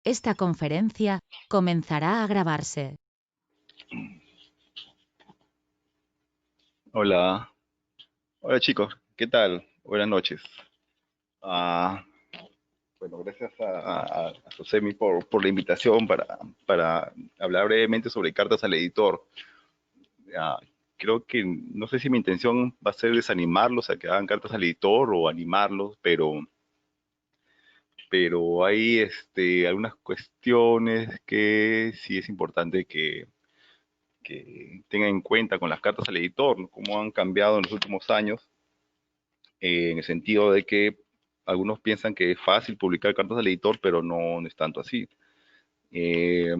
Esta conferencia comenzará a grabarse. Hola, hola chicos, ¿qué tal? Buenas noches. Ah, bueno, gracias a Josemi por la invitación para hablar brevemente sobre cartas al editor. Ah, creo que no sé si mi intención va a ser desanimarlos a que hagan cartas al editor o animarlos, pero hay algunas cuestiones que sí es importante que tengan en cuenta con las cartas al editor, ¿no? Cómo han cambiado en los últimos años en el sentido de que algunos piensan que es fácil publicar cartas al editor, pero no es tanto así. Eh,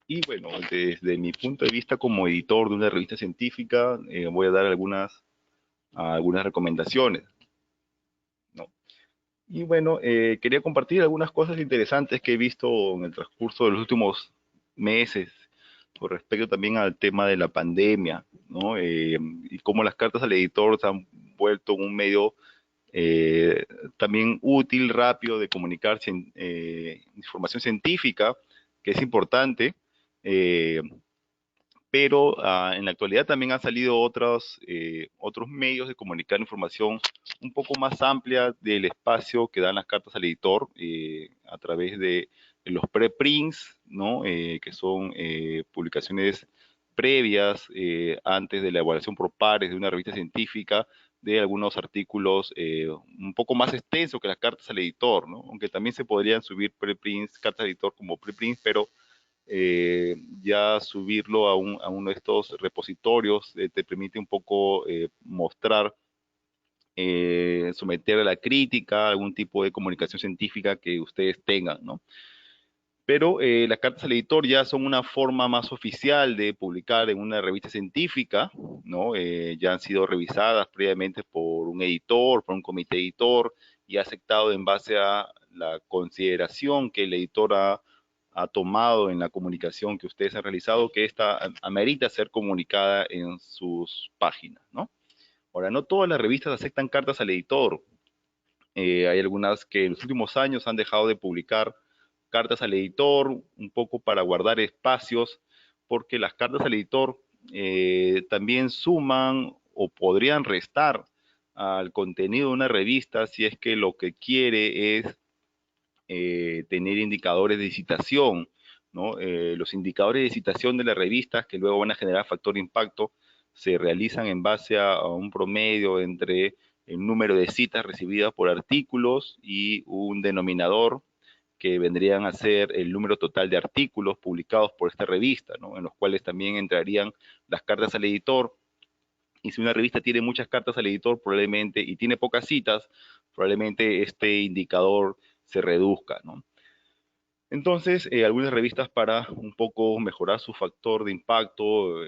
y bueno, desde mi punto de vista como editor de una revista científica, voy a dar algunas recomendaciones, ¿no? Y bueno, quería compartir algunas cosas interesantes que he visto en el transcurso de los últimos meses con respecto también al tema de la pandemia, ¿no? Y cómo las cartas al editor se han vuelto un medio eh, también útil, rápido de comunicar información científica, que es importante, eh, pero en la actualidad también han salido otros medios de comunicar información un poco más amplia del espacio que dan las cartas al editor a través de los preprints, ¿no? Que son publicaciones previas antes de la evaluación por pares de una revista científica de algunos artículos un poco más extensos que las cartas al editor, ¿no? Aunque también se podrían subir preprints, cartas al editor como preprints, pero ya subirlo a uno de estos repositorios te permite un poco mostrar, someter a la crítica algún tipo de comunicación científica que ustedes tengan, ¿no? Pero las cartas al editor ya son una forma más oficial de publicar en una revista científica, ¿no? Ya han sido revisadas previamente por un editor, por un comité editor, y aceptado en base a la consideración que el editor ha tomado en la comunicación que ustedes han realizado, que esta amerita ser comunicada en sus páginas, ¿no? Ahora, no todas las revistas aceptan cartas al editor. Hay algunas que en los últimos años han dejado de publicar cartas al editor, un poco para guardar espacios, porque las cartas al editor también suman o podrían restar al contenido de una revista si es que lo que quiere es tener indicadores de citación, ¿no? Los indicadores de citación de las revistas que luego van a generar factor de impacto se realizan en base a un promedio entre el número de citas recibidas por artículos y un denominador que vendrían a ser el número total de artículos publicados por esta revista, ¿no? En los cuales también entrarían las cartas al editor. Y si una revista tiene muchas cartas al editor, probablemente, y tiene pocas citas, probablemente este indicador se reduzca, ¿no? Entonces, algunas revistas para un poco mejorar su factor de impacto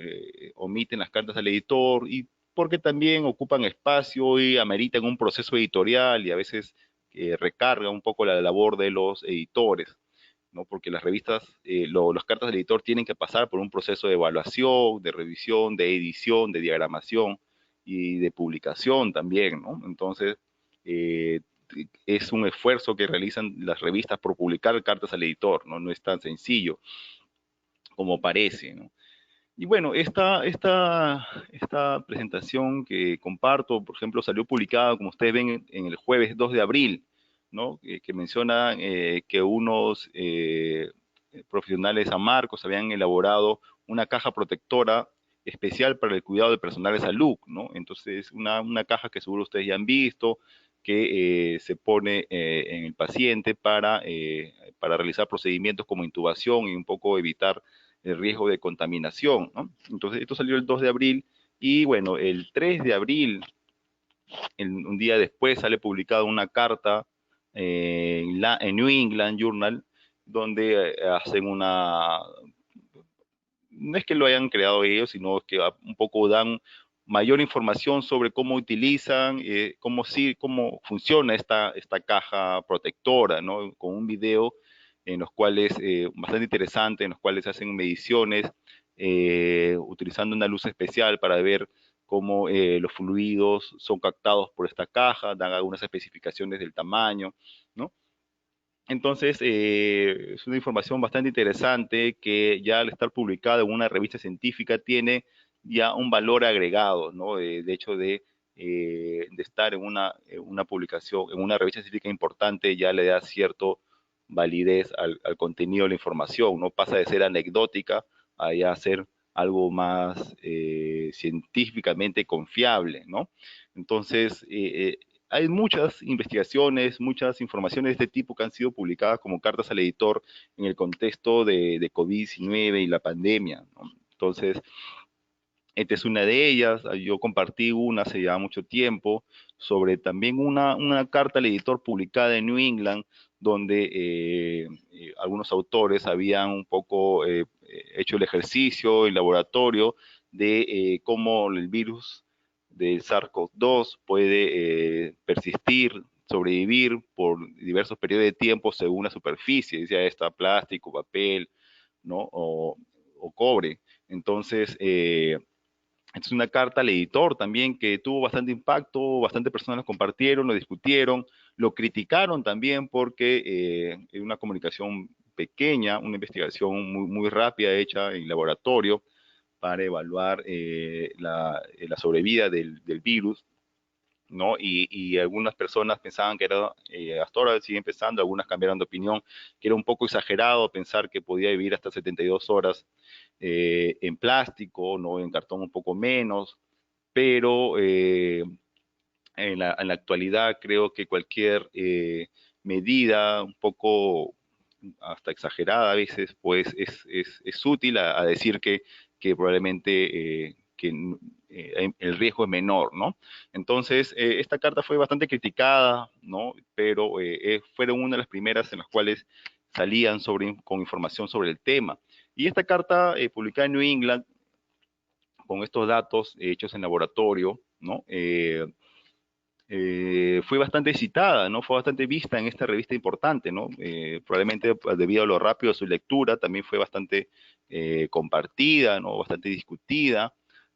omiten las cartas al editor y porque también ocupan espacio y ameritan un proceso editorial y a veces recarga un poco la labor de los editores, ¿no? Porque las revistas, las cartas del editor tienen que pasar por un proceso de evaluación, de revisión, de edición, de diagramación y de publicación también, ¿no? Entonces, eh, es un esfuerzo que realizan las revistas por publicar cartas al editor, ¿no? No es tan sencillo como parece, ¿no? Y bueno, esta presentación que comparto, por ejemplo, salió publicada, como ustedes ven, en el jueves 2 de abril, ¿no? Que menciona que unos profesionales a Marcos habían elaborado una caja protectora especial para el cuidado del personal de salud, ¿no? Entonces, una caja que seguro ustedes ya han visto, que se pone en el paciente para realizar procedimientos como intubación y un poco evitar el riesgo de contaminación, ¿no? Entonces, esto salió el 2 de abril y bueno, el 3 de abril, un día después, sale publicada una carta en New England Journal donde hacen no es que lo hayan creado ellos, sino que un poco dan mayor información sobre cómo utilizan, cómo funciona esta caja protectora, ¿no? Con un video en los cuales, bastante interesante, en los cuales hacen mediciones utilizando una luz especial para ver cómo los fluidos son captados por esta caja, dan algunas especificaciones del tamaño, ¿no? Entonces, es una información bastante interesante que ya al estar publicada en una revista científica tiene ya un valor agregado, ¿no? De hecho de estar en una publicación, en una revista científica importante, ya le da cierto validez al contenido de la información, ¿no? Pasa de ser anecdótica a ya ser algo más científicamente confiable, ¿no? Entonces, hay muchas investigaciones, muchas informaciones de este tipo que han sido publicadas como cartas al editor en el contexto de COVID-19 y la pandemia, ¿no? Entonces, esta es una de ellas. Yo compartí una hace ya mucho tiempo sobre también una carta al editor publicada en New England, donde algunos autores habían un poco hecho el ejercicio en laboratorio de cómo el virus del SARS-CoV-2 puede persistir, sobrevivir por diversos periodos de tiempo según la superficie, sea esta plástico, papel, ¿no? O cobre. Entonces, es una carta al editor también que tuvo bastante impacto, bastantes personas lo compartieron, lo discutieron, lo criticaron también porque es una comunicación pequeña, una investigación muy rápida hecha en laboratorio para evaluar la sobrevida del virus, ¿no? Y algunas personas pensaban que era, hasta ahora sigue empezando, algunas cambiaron de opinión, que era un poco exagerado pensar que podía vivir hasta 72 horas en plástico, ¿no? En cartón un poco menos, pero en la actualidad creo que cualquier medida un poco hasta exagerada a veces, pues es útil a decir que probablemente el riesgo es menor, ¿no? Entonces, esta carta fue bastante criticada, ¿no? Pero fueron una de las primeras en las cuales salían con información sobre el tema. Y esta carta publicada en New England, con estos datos hechos en laboratorio, ¿no? Fue bastante citada, ¿no? Fue bastante vista en esta revista importante, ¿no? Probablemente pues, debido a lo rápido de su lectura, también fue bastante compartida, ¿no? Bastante discutida,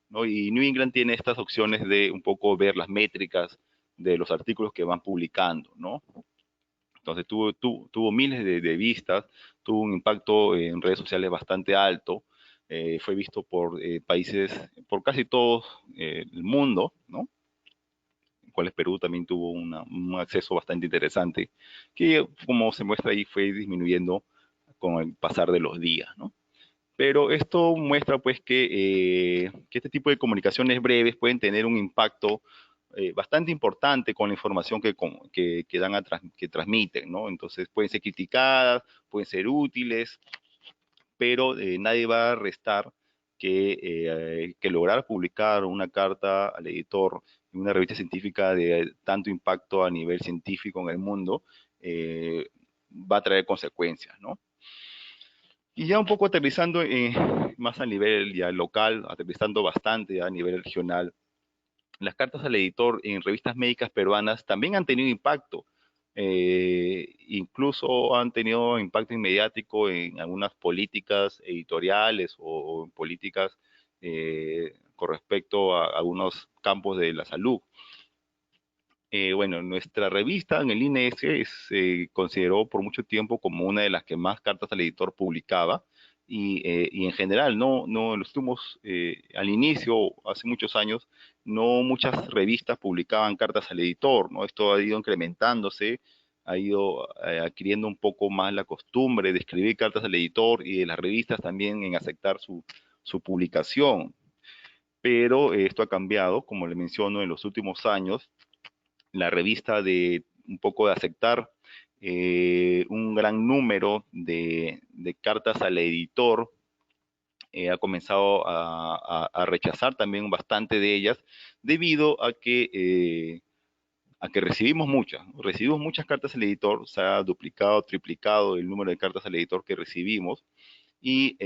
¿no? Y New England tiene estas opciones de un poco ver las métricas de los artículos que van publicando, ¿no? Entonces tuvo miles de vistas, tuvo un impacto en redes sociales bastante alto, fue visto por países, por casi todo el mundo, ¿no? Cuales Perú también tuvo un acceso bastante interesante, que como se muestra ahí fue disminuyendo con el pasar de los días, ¿no? Pero esto muestra pues que este tipo de comunicaciones breves pueden tener un impacto bastante importante con la información que transmiten, ¿no? Entonces pueden ser criticadas, pueden ser útiles, pero nadie va a restar que lograr publicar una carta al editor en una revista científica de tanto impacto a nivel científico en el mundo va a traer consecuencias, ¿no? Y ya un poco aterrizando más a nivel ya local, aterrizando bastante ya a nivel regional, las cartas al editor en revistas médicas peruanas también han tenido impacto. Incluso han tenido impacto inmediático en algunas políticas editoriales o en políticas con respecto a algunos campos de la salud. Bueno, nuestra revista en el INS se consideró por mucho tiempo como una de las que más cartas al editor publicaba y en general, no en los últimos, al inicio, hace muchos años, no muchas revistas publicaban cartas al editor, ¿no? Esto ha ido incrementándose, ha ido adquiriendo un poco más la costumbre de escribir cartas al editor y de las revistas también en aceptar su publicación. Pero esto ha cambiado, como le menciono, en los últimos años la revista de un poco de aceptar un gran número de cartas al editor, ha comenzado a rechazar también bastante de ellas debido a que recibimos muchas cartas al editor, se ha duplicado, triplicado el número de cartas al editor que recibimos y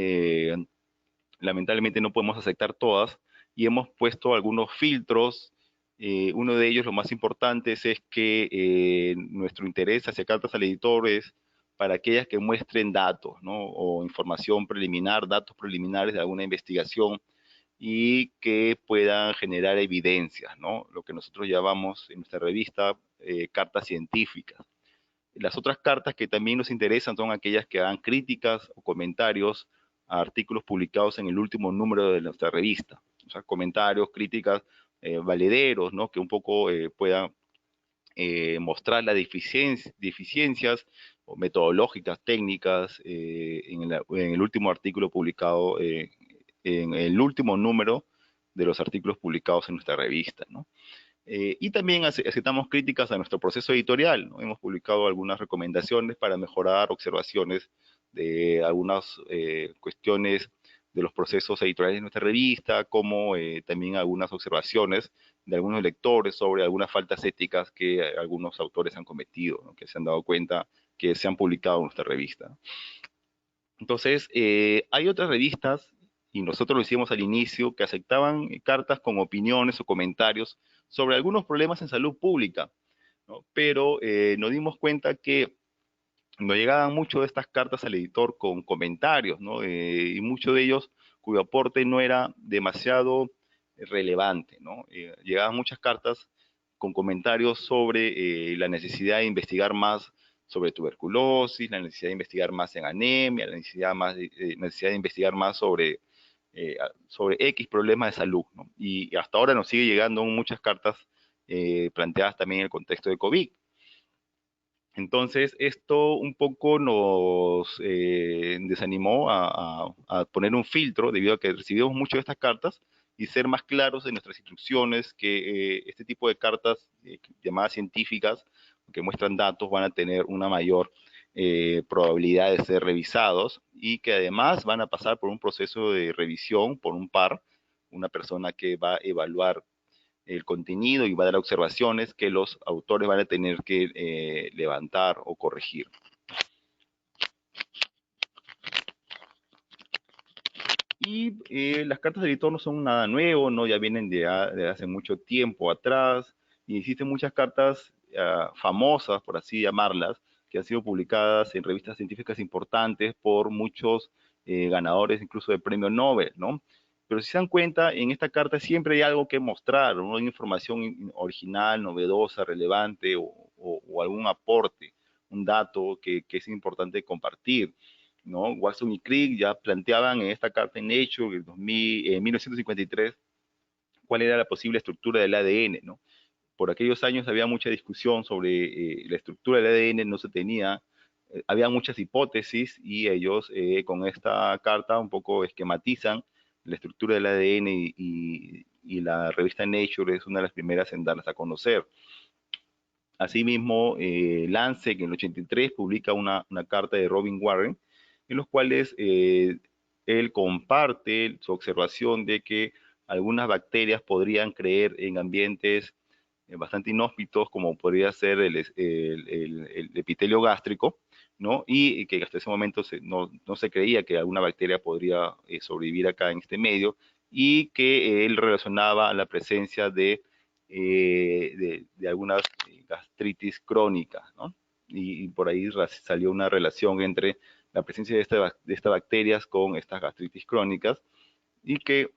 lamentablemente no podemos aceptar todas y hemos puesto algunos filtros. Uno de ellos, lo más importante, es que nuestro interés hacia cartas al editor es para aquellas que muestren datos, ¿no? O información preliminar, datos preliminares de alguna investigación y que puedan generar evidencias, ¿no? Lo que nosotros llamamos en nuestra revista cartas científicas. Las otras cartas que también nos interesan son aquellas que dan críticas o comentarios a artículos publicados en el último número de nuestra revista. O sea, comentarios, críticas valederos, ¿no? Que un poco puedan mostrar las deficiencias metodológicas, técnicas, en el último artículo publicado, en el último número de los artículos publicados en nuestra revista, ¿no? Y también aceptamos críticas a nuestro proceso editorial, ¿no? Hemos publicado algunas recomendaciones para mejorar, observaciones de algunas cuestiones de los procesos editoriales de nuestra revista, como también algunas observaciones de algunos lectores sobre algunas faltas éticas que algunos autores han cometido, ¿no? Que se han dado cuenta que se han publicado en nuestra revista. Entonces, hay otras revistas, y nosotros lo hicimos al inicio, que aceptaban cartas con opiniones o comentarios sobre algunos problemas en salud pública, ¿no? Pero nos dimos cuenta que nos llegaban mucho de estas cartas al editor con comentarios, ¿no? Y muchos de ellos cuyo aporte no era demasiado relevante, ¿no? Llegaban muchas cartas con comentarios sobre la necesidad de investigar más sobre tuberculosis, la necesidad de investigar más en anemia, la necesidad de investigar más sobre X problemas de salud, ¿no? Y hasta ahora nos sigue llegando muchas cartas planteadas también en el contexto de COVID. Entonces, esto un poco nos desanimó a poner un filtro debido a que recibimos muchas de estas cartas y ser más claros en nuestras instrucciones que este tipo de cartas llamadas científicas que muestran datos van a tener una mayor probabilidad de ser revisados y que además van a pasar por un proceso de revisión por un par, una persona que va a evaluar el contenido y va a dar observaciones que los autores van a tener que levantar o corregir. Y las cartas de editor no son nada nuevo, ¿no? Ya vienen de hace mucho tiempo atrás y existen muchas cartas famosas, por así llamarlas, que han sido publicadas en revistas científicas importantes por muchos ganadores incluso de premio Nobel, ¿no? Pero si se dan cuenta, en esta carta siempre hay algo que mostrar, ¿no? Información original, novedosa, relevante o algún aporte, un dato que es importante compartir, ¿no? Watson y Crick ya planteaban en esta carta en Nature en 1953 cuál era la posible estructura del ADN, ¿no? Por aquellos años había mucha discusión sobre la estructura del ADN, no se tenía, había muchas hipótesis y ellos con esta carta un poco esquematizan la estructura del ADN y la revista Nature es una de las primeras en darlas a conocer. Asimismo, Lancet en el 83 publica una carta de Robin Warren en los cuales él comparte su observación de que algunas bacterias podrían creer en ambientes bastante inhóspitos, como podría ser el epitelio gástrico, ¿no? Y que hasta ese momento no se creía que alguna bacteria podría sobrevivir acá en este medio, y que él relacionaba la presencia de algunas gastritis crónicas, ¿no? Y por ahí salió una relación entre la presencia de estas bacterias con estas gastritis crónicas, y que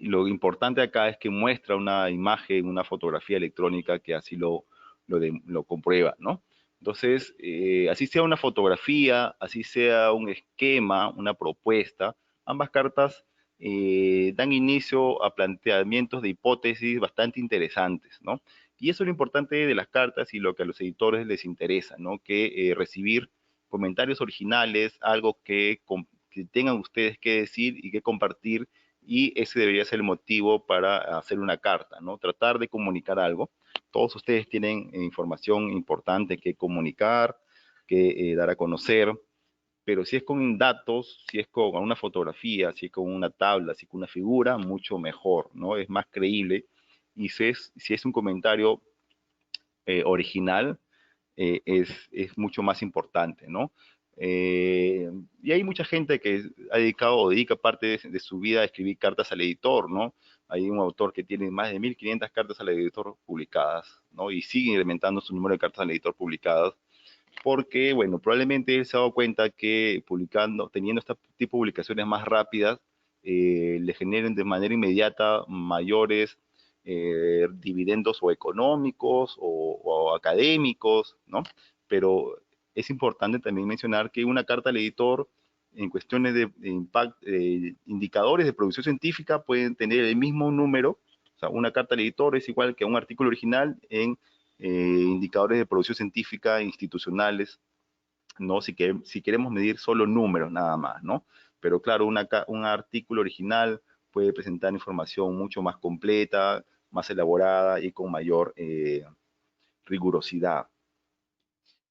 lo importante acá es que muestra una imagen, una fotografía electrónica que así lo comprueba, ¿no? Entonces, así sea una fotografía, así sea un esquema, una propuesta, ambas cartas dan inicio a planteamientos de hipótesis bastante interesantes, ¿no? Y eso es lo importante de las cartas y lo que a los editores les interesa, ¿no? Que recibir comentarios originales, algo que tengan ustedes que decir y que compartir, y ese debería ser el motivo para hacer una carta, ¿no? Tratar de comunicar algo. Todos ustedes tienen información importante que comunicar, que dar a conocer, pero si es con datos, si es con una fotografía, si es con una tabla, si es con una figura, mucho mejor, ¿no? Es más creíble. Y si es un comentario original, es mucho más importante, ¿no? Y hay mucha gente que ha dedicado o dedica parte de su vida a escribir cartas al editor, ¿no? Hay un autor que tiene más de 1500 cartas al editor publicadas, ¿no? Y sigue incrementando su número de cartas al editor publicadas, porque, bueno, probablemente él se ha dado cuenta que teniendo este tipo de publicaciones más rápidas, le generen de manera inmediata mayores dividendos o económicos o académicos, ¿no? Pero es importante también mencionar que una carta al editor en cuestiones de indicadores de producción científica pueden tener el mismo número, o sea, una carta al editor es igual que un artículo original en indicadores de producción científica institucionales, ¿no? Si queremos medir solo números nada más, ¿no? Pero claro, un artículo original puede presentar información mucho más completa, más elaborada y con mayor rigurosidad.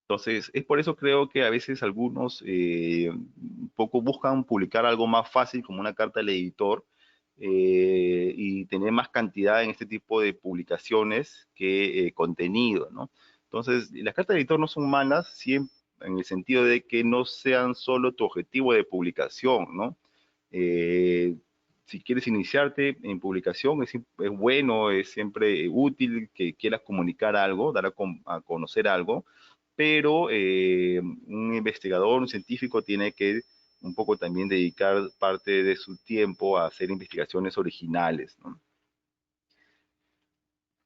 Entonces, es por eso creo que a veces algunos un poco buscan publicar algo más fácil como una carta al editor y tener más cantidad en este tipo de publicaciones que contenido, ¿no? Entonces, las cartas de editor no son malas siempre en el sentido de que no sean solo tu objetivo de publicación, ¿no? Eh, si quieres iniciarte en publicación, es bueno, es siempre útil que quieras comunicar algo, dar a conocer algo, pero un investigador, un científico tiene que un poco también dedicar parte de su tiempo a hacer investigaciones originales, ¿no?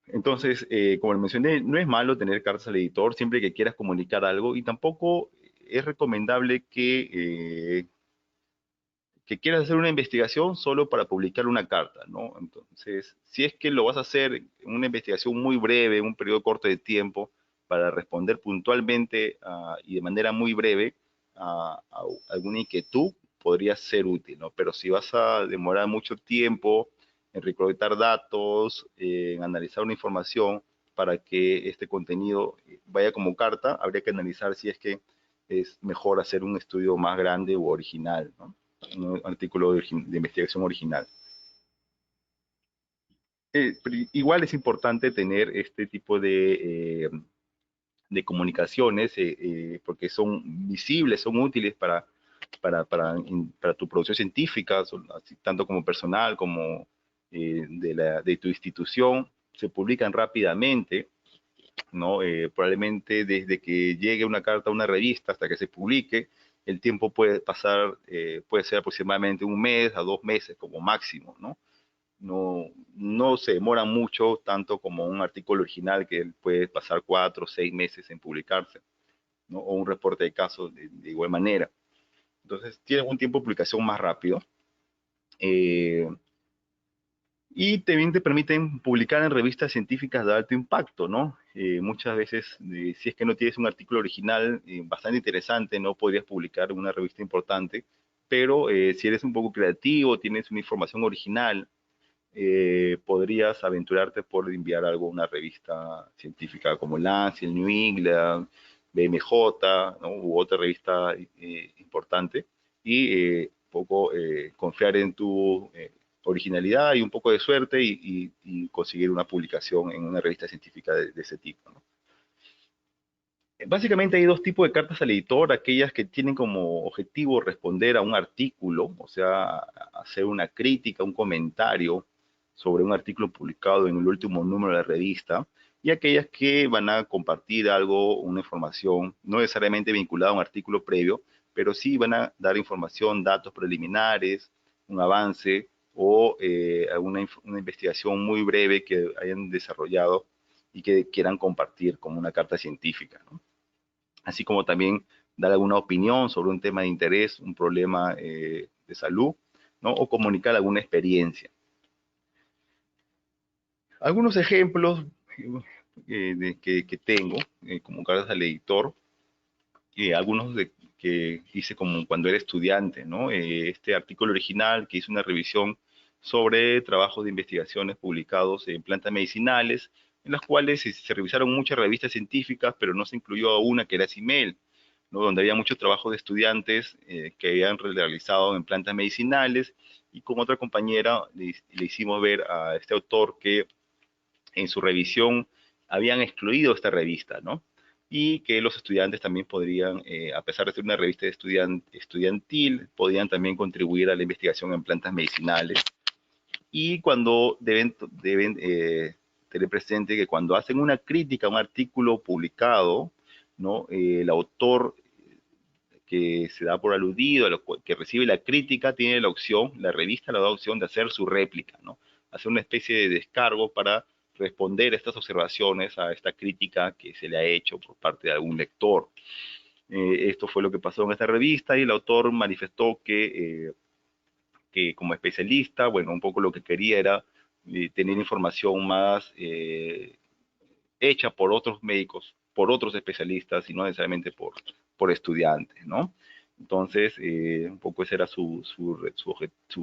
Entonces, como le mencioné, no es malo tener cartas al editor siempre que quieras comunicar algo y tampoco es recomendable que quieras hacer una investigación solo para publicar una carta, ¿no? Entonces, si es que lo vas a hacer en una investigación muy breve, en un periodo corto de tiempo, para responder puntualmente y de manera muy breve a alguna inquietud, podría ser útil, ¿no? Pero si vas a demorar mucho tiempo en recolectar datos, en analizar una información para que este contenido vaya como carta, habría que analizar si es que es mejor hacer un estudio más grande u original, ¿no? Un artículo de investigación original. Pero igual es importante tener este tipo de comunicaciones porque son visibles, son útiles para tu producción científica, así, tanto como personal como de tu institución, se publican rápidamente, ¿no? Probablemente desde que llegue una carta a una revista hasta que se publique, el tiempo puede pasar, puede ser aproximadamente un mes a 2 meses como máximo, ¿no? No se demora mucho, tanto como un artículo original que puede pasar 4 o 6 meses en publicarse, ¿no? O un reporte de casos de igual manera. Entonces, tiene un tiempo de publicación más rápido. Eh, Y también te permiten publicar en revistas científicas de alto impacto, ¿no? Muchas veces, si es que no tienes un artículo original bastante interesante, no podrías publicar en una revista importante, pero si eres un poco creativo, tienes una información original, podrías aventurarte por enviar algo a una revista científica como Lancet, New England, BMJ, ¿no? U otra revista importante, y poco confiar en tu originalidad y un poco de suerte y conseguir una publicación en una revista científica de ese tipo, ¿no? Básicamente hay dos tipos de cartas al editor, aquellas que tienen como objetivo responder a un artículo, o sea, hacer una crítica, un comentario sobre un artículo publicado en el último número de la revista, y aquellas que van a compartir algo, una información, no necesariamente vinculada a un artículo previo, pero sí van a dar información, datos preliminares, un avance o una investigación muy breve que hayan desarrollado y que quieran compartir como una carta científica, ¿no? Así como también dar alguna opinión sobre un tema de interés, un problema de salud, ¿no? O comunicar alguna experiencia. Algunos ejemplos que tengo como cartas al editor, algunos que hice como cuando era estudiante, ¿no? Este artículo original que hice una revisión sobre trabajos de investigaciones publicados en plantas medicinales, en las cuales se revisaron muchas revistas científicas, pero no se incluyó una que era CIMEL, ¿no? Donde había muchos trabajos de estudiantes que habían realizado en plantas medicinales, y con otra compañera le hicimos ver a este autor que en su revisión habían excluido esta revista, ¿no? Y que los estudiantes también podrían, a pesar de ser una revista estudiantil, podían también contribuir a la investigación en plantas medicinales. Y cuando deben tener presente que cuando hacen una crítica a un artículo publicado, ¿no? El autor que se da por aludido, que recibe la crítica, tiene la opción, la revista le da la opción de hacer su réplica, ¿no? hacer una especie de descargo para responder a estas observaciones, a esta crítica que se le ha hecho por parte de algún lector. Esto fue lo que pasó en esta revista y el autor manifestó que como especialista, bueno, un poco lo que quería era tener información más hecha por otros médicos, por otros especialistas y no necesariamente por estudiantes, ¿no? Entonces, un poco esa era su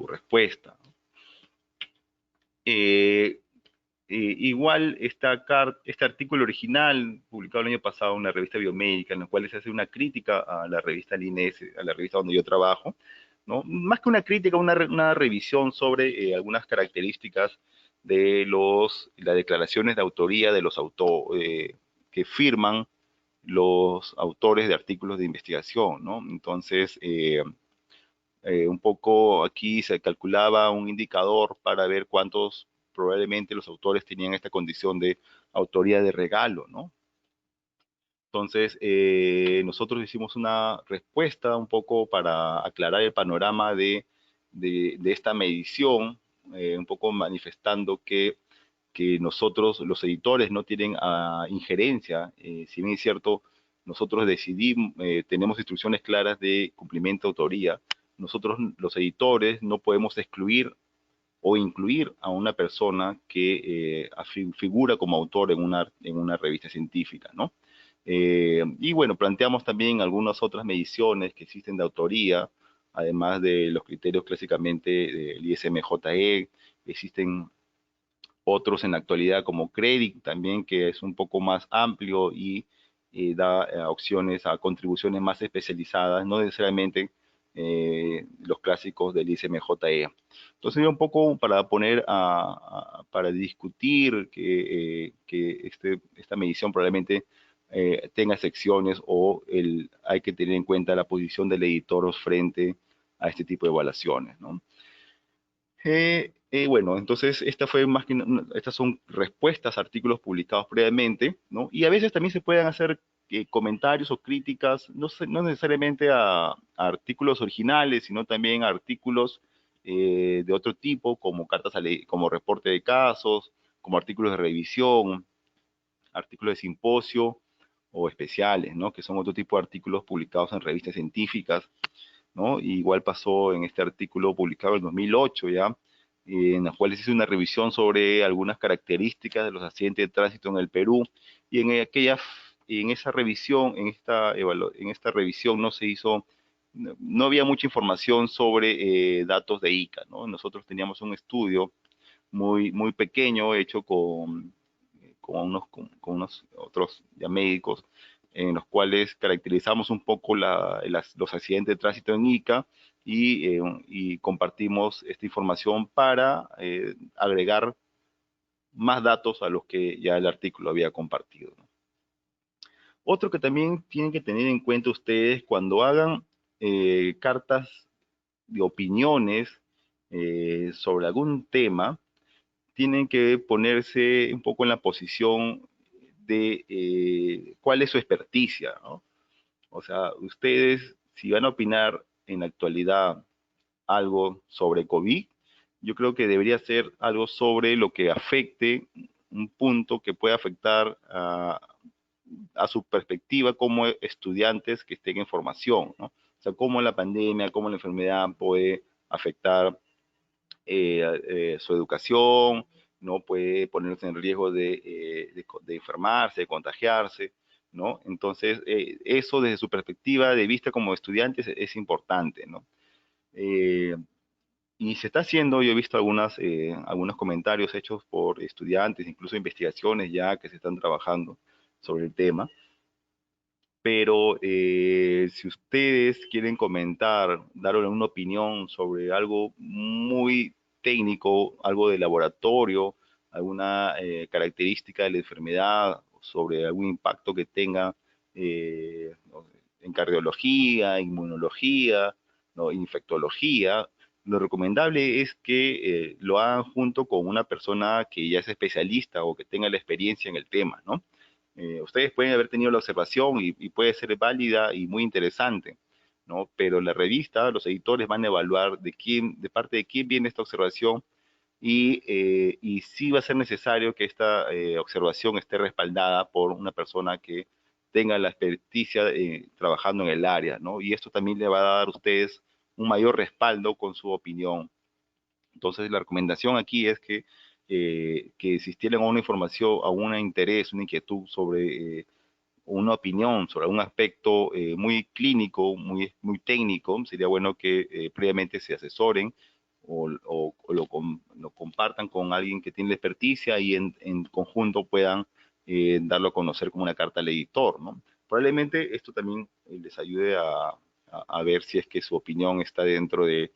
respuesta. Eh, Igual este artículo original, publicado el año pasado en una revista biomédica, en la cual se hace una crítica a la revista LINES, a la revista donde yo trabajo, ¿no? Más que una crítica, una revisión sobre algunas características de las declaraciones de autoría de los autores que firman los autores de artículos de investigación, ¿no? Entonces, un poco aquí se calculaba un indicador para ver cuántos probablemente los autores tenían esta condición de autoría de regalo, ¿no? Entonces, nosotros hicimos una respuesta un poco para aclarar el panorama de esta medición, un poco manifestando que nosotros, los editores, no tienen injerencia, si bien es cierto, nosotros decidimos, tenemos instrucciones claras de cumplimiento de autoría, nosotros, los editores, no podemos excluir o incluir a una persona que figura como autor en una revista científica, ¿no? Y bueno, planteamos también algunas otras mediciones que existen de autoría, además de los criterios clásicamente del ISMJE, existen otros en la actualidad como Credit también, que es un poco más amplio y da opciones a contribuciones más especializadas, no necesariamente los clásicos del ICMJE. Entonces, un poco para poner para discutir que esta medición probablemente tenga secciones o hay que tener en cuenta la posición del editor frente a este tipo de evaluaciones, ¿no? Bueno, entonces estas son respuestas a artículos publicados previamente, ¿no? Y a veces también se pueden hacer comentarios o críticas, no necesariamente a artículos originales, sino también a artículos de otro tipo, como como reporte de casos, como artículos de revisión, artículos de simposio o especiales, ¿no? Que son otro tipo de artículos publicados en revistas científicas, ¿no? Igual pasó en este artículo publicado en 2008, ¿ya? En la cual se hizo una revisión sobre algunas características de los accidentes de tránsito en el Perú, y en esa revisión, en esta revisión no había mucha información sobre datos de ICA, ¿no? Nosotros teníamos un estudio muy pequeño hecho con unos otros ya médicos, en los cuales caracterizamos un poco los accidentes de tránsito en Ica y compartimos esta información para agregar más datos a los que ya el artículo había compartido, ¿no? Otro que también tienen que tener en cuenta ustedes cuando hagan cartas de opiniones sobre algún tema, tienen que ponerse un poco en la posición de cuál es su experticia, ¿no? O sea, ustedes, si van a opinar en la actualidad algo sobre COVID, yo creo que debería ser algo sobre lo que afecte, un punto que pueda afectar a su perspectiva como estudiantes que estén en formación, ¿no? O sea, cómo la pandemia, cómo la enfermedad puede afectar su educación, no puede ponerse en riesgo de enfermarse, de contagiarse, ¿no? Entonces, eso desde su perspectiva de vista como estudiantes es importante, ¿no? Eh, y se está haciendo, yo he visto algunos comentarios hechos por estudiantes, incluso investigaciones ya que se están trabajando sobre el tema, pero si ustedes quieren comentar, dar una opinión sobre algo muy técnico, algo de laboratorio, alguna característica de la enfermedad, sobre algún impacto que tenga en cardiología, inmunología, ¿no? Infectología, lo recomendable es que lo hagan junto con una persona que ya es especialista o que tenga la experiencia en el tema, ¿no? Ustedes pueden haber tenido la observación y puede ser válida y muy interesante, ¿no? Pero la revista, los editores van a evaluar de parte de quién viene esta observación y sí va a ser necesario que esta observación esté respaldada por una persona que tenga la experticia trabajando en el área, ¿no? Y esto también le va a dar a ustedes un mayor respaldo con su opinión. Entonces, la recomendación aquí es que si tienen alguna información, algún interés, una inquietud sobre una opinión sobre un aspecto muy clínico, muy técnico, sería bueno que previamente se asesoren o lo compartan con alguien que tiene la experticia y en conjunto puedan darlo a conocer como una carta al editor, ¿no? Probablemente esto también les ayude a ver si es que su opinión está dentro de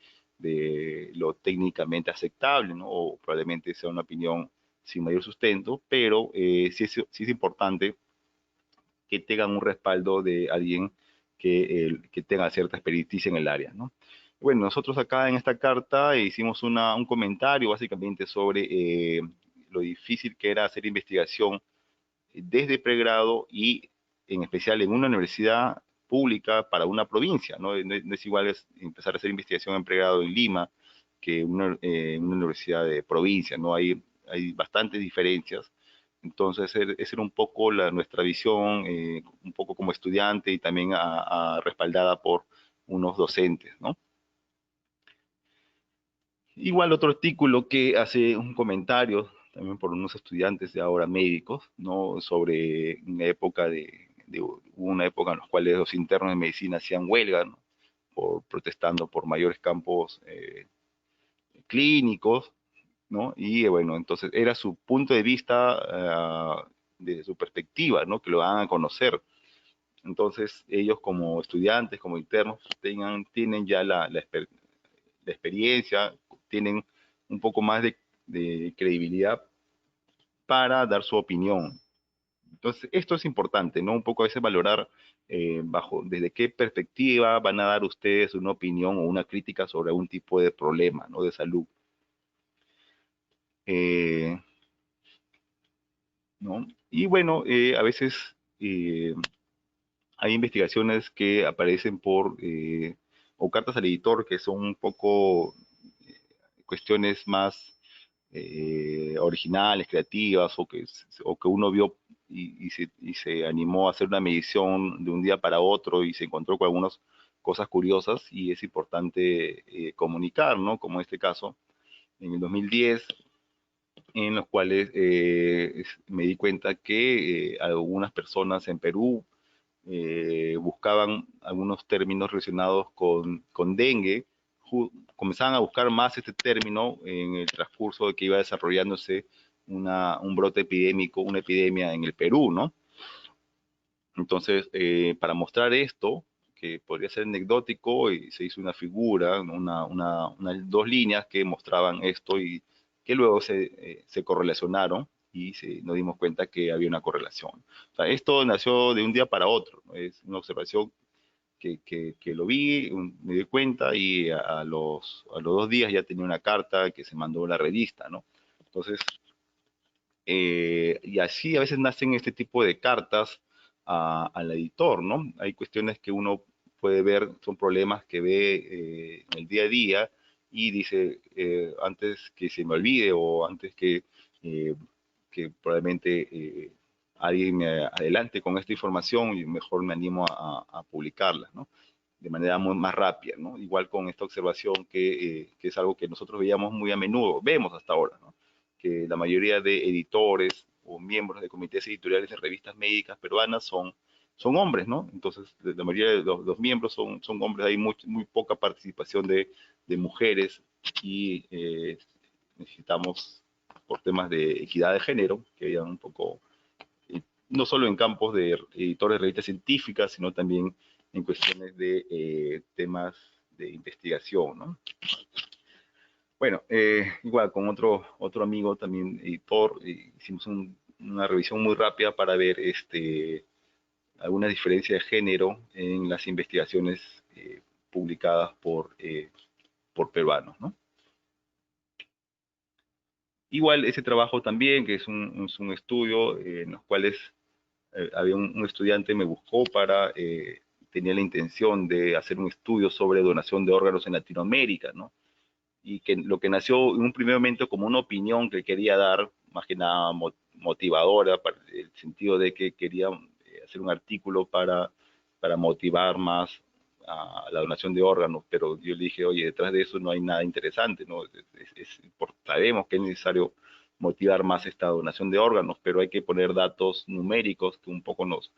lo técnicamente aceptable, ¿no? O probablemente sea una opinión sin mayor sustento, pero sí es importante que tengan un respaldo de alguien que tenga cierta experticia en el área, ¿no? Bueno, nosotros acá en esta carta hicimos un comentario básicamente sobre lo difícil que era hacer investigación desde pregrado y en especial en una universidad pública para una provincia, ¿no? No es igual empezar a hacer investigación en pregrado en Lima que una universidad de provincia, ¿no? Hay bastantes diferencias. Entonces, esa era un poco nuestra visión, un poco como estudiante y también respaldada por unos docentes, ¿no? Igual otro artículo que hace un comentario también por unos estudiantes de ahora médicos, ¿no? Sobre hubo una época en la cual los internos de medicina hacían huelga, ¿no? Protestando por mayores campos clínicos, ¿no? Y bueno, entonces era su punto de vista de su perspectiva, ¿no? Que lo van a conocer. Entonces ellos como estudiantes, como internos, tienen ya la experiencia, tienen un poco más de credibilidad para dar su opinión. Entonces, esto es importante, ¿no? Un poco a veces valorar desde qué perspectiva van a dar ustedes una opinión o una crítica sobre algún tipo de problema, ¿no? De salud. Eh, ¿No? Y bueno, a veces eh, hay investigaciones que aparecen o cartas al editor que son un poco cuestiones más originales, creativas, o que uno vio y se animó a hacer una medición de un día para otro y se encontró con algunas cosas curiosas y es importante comunicar, ¿no? Como en este caso, en el 2010, en los cuales me di cuenta que algunas personas en Perú buscaban algunos términos relacionados con dengue, comenzaban a buscar más este término en el transcurso de que iba desarrollándose un brote epidémico, una epidemia en el Perú, ¿no? Entonces, para mostrar esto, que podría ser anecdótico, se hizo una figura, dos líneas que mostraban esto y que luego se correlacionaron y nos dimos cuenta que había una correlación. O sea, esto nació de un día para otro, ¿no? Es una observación que lo vi, me di cuenta y a los 2 días ya tenía una carta que se mandó a la revista, ¿no? Entonces, y así a veces nacen este tipo de cartas al editor, ¿no? Hay cuestiones que uno puede ver, son problemas que ve en el día a día y dice, antes que se me olvide o antes eh, que probablemente alguien me adelante con esta información y mejor me animo a publicarla, ¿no? De manera más rápida, ¿no? Igual con esta observación que es algo que nosotros veíamos muy a menudo, vemos hasta ahora, ¿no? Que la mayoría de editores o miembros de comités editoriales de revistas médicas peruanas son hombres, ¿no? Entonces, la mayoría de los miembros son hombres, hay muy poca participación de mujeres y necesitamos, por temas de equidad de género, que hayan un poco, no solo en campos de editores de revistas científicas, sino también en cuestiones de temas de investigación, ¿no? Bueno, igual con otro amigo también editor, hicimos una revisión muy rápida para ver alguna diferencia de género en las investigaciones publicadas por peruanos, ¿no? Igual ese trabajo también, que es un estudio en los cuales había un estudiante me buscó tenía la intención de hacer un estudio sobre donación de órganos en Latinoamérica, ¿no? y que lo que nació en un primer momento como una opinión que quería dar, más que nada motivadora, para el sentido de que quería hacer un artículo para motivar más a la donación de órganos, pero yo le dije, oye, detrás de eso no hay nada interesante, ¿no? Sabemos que es necesario motivar más esta donación de órganos, pero hay que poner datos numéricos que un poco nos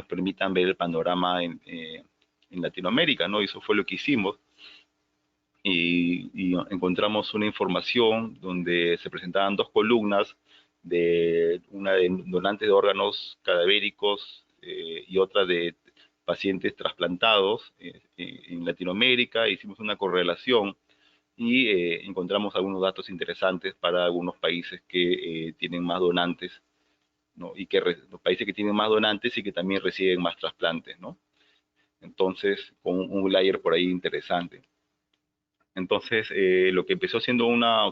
permitan ver el panorama en Latinoamérica, ¿no? Y eso fue lo que hicimos. Y encontramos una información donde se presentaban dos columnas, una de donantes de órganos cadavéricos y otra de pacientes trasplantados en Latinoamérica. Hicimos una correlación y encontramos algunos datos interesantes para algunos países que tienen más donantes, ¿no? Y que los países que tienen más donantes y que también reciben más trasplantes, ¿no? Entonces, con un layer por ahí interesante. Entonces, lo que empezó siendo una